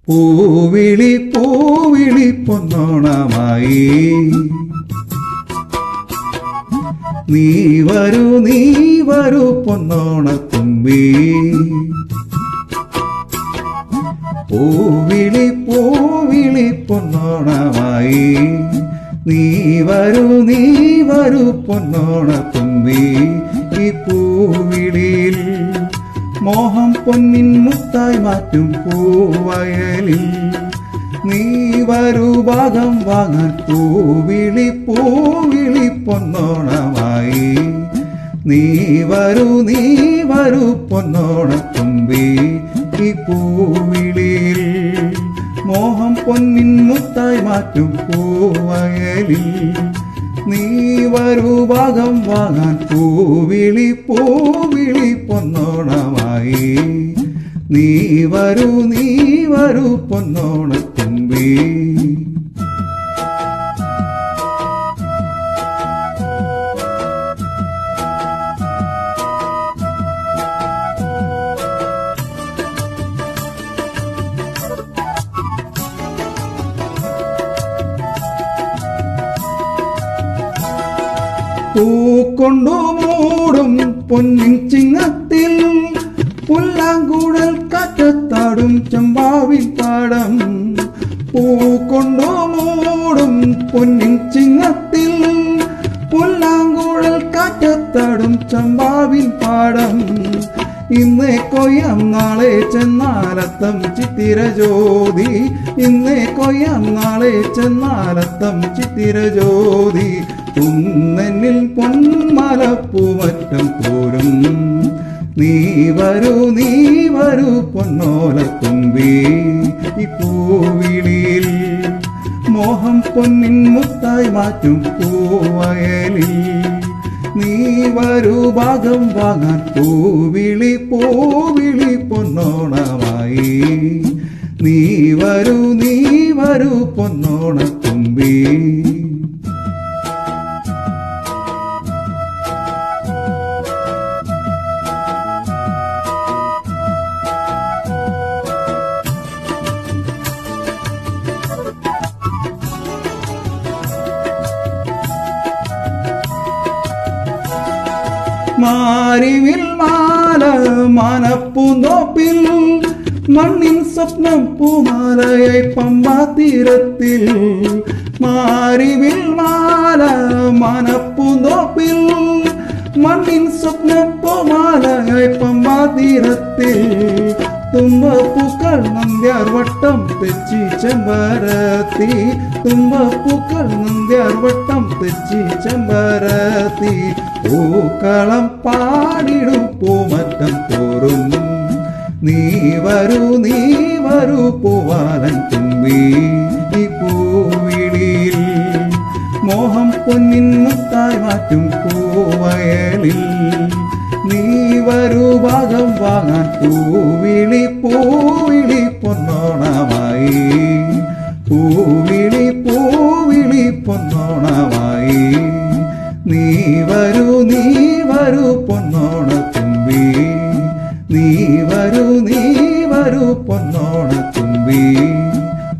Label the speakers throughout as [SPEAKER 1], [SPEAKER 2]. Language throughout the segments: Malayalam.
[SPEAKER 1] പൂവിളി പൂവിളി പൊന്നോണമായി നീ വരൂ പൊന്നോണത്തുമ്പി. പൂവിളി പൂവിളി പൊന്നോണമായി നീ വരൂ പൊന്നോണത്തുമ്പി. ഈ പൂവിളിയിൽ മോഹം പൊന്നിൻ മുത്തായി മാറ്റും പൂവയലിൽ നീ വരൂ ഭാഗം വാങ്ങാൻ. പൂവിളി പൂവിളി പൊന്നോണമായി നീ വരൂ പൊന്നോണത്തുമ്പി. ഈ പൂവിളിയിൽ മോഹം പൊന്നിൻ മുത്തായി മാറ്റും പൂവയലിൽ നീ വരൂ ഭാഗം വാങ്ങാൻ. പൂവിളി പൂവിളി പൊന്നോണമായി നീ വരൂ പൊന്നോണത്തുമ്പി. പൂക്കൊണ്ടു മൂടും പൊന്നിൻ ചിങ്ങത്തിൽ പുല്ലാങ്കുഴൽ കാറ്റത്താടും ചെമ്പാവിൻ പാടം. പൂക്കൊണ്ടു മൂടും പൊന്നിൻ ചിങ്ങത്തിൽ പുല്ലാങ്കുഴൽ കാറ്റത്താടും ചെമ്പാവിൻ പാടം. ഇന്നേ കൊയ്യാം നാളെ ചെന്നാലത്തം ചിത്തിര ജ്യോതി. ഇന്നേ കൊയ്യാം നാളെ ചെന്നാലത്തം ചിത്തിര ജ്യോതി. കുന്നെന്നിൽ പൊന്മലപ്പൂമറ്റം പോരും നീ വരൂ പൊന്നോലത്തുമ്പി. ഈ പൂവിളിയിൽ മോഹം പൊന്നിൻ മുത്തായി മാറ്റും പൂവയലിൽ നീ വരൂ ഭാഗം വാങ്ങാൻ. പൂവിളി പൂവിളി പൊന്നോണമായി നീ വരൂ പൊന്നോണത്തുമ്പി. മാരിവിൽ മാല മനപ്പൂന്തോപ്പിൽ മണ്ണിൻ സ്വപ്നം പൂമാലയായി പമ്പാ തീരത്തിൽ. മാരിവിൽ മാല മനപ്പൂന്തോപ്പിൽ മണ്ണിൻ സ്വപ്നം പൂമാലയായി പമ്പാ തീരത്തിൽ. തുമ്പപ്പൂക്കൾ നന്ദ്യാർ വട്ടം തെച്ചി ചെമ്പരത്തി. തുമ്പപ്പൂക്കൾ നന്ദ്യാർ വട്ടം തെച്ചി ചെമ്പരത്തി. പൂക്കളം പാടിടും പൂമറ്റം തോറും നീ വരൂ പൂവാലൻ തുമ്പി. ഈ പൂവിളിയിൽ മോഹം പൊന്നിൻ മുത്തായി മാറ്റും പൂവയലിൽ നീ വരൂ ഭാഗം വാങ്ങാൻ. പൂവിളി പൂവിളി പൊന്നോണമായി പൂവിളി പൂവിളി പൊന്നോണമായി നീ വരൂ പൊന്നോണത്തുമ്പി. നീ വരൂ പൊന്നോണത്തുമ്പി.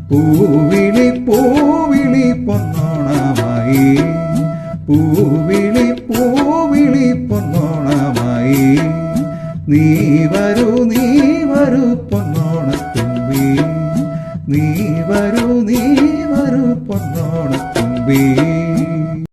[SPEAKER 1] പൂവിളി പൂവിളി പൊന്നോണമായി പൂവിളി പൂവിളി പൊന്നോണമായി നീ വരൂ പൊന്നോണത്തുമ്പി. നീ വരൂ പൊന്നോണത്തുമ്പി.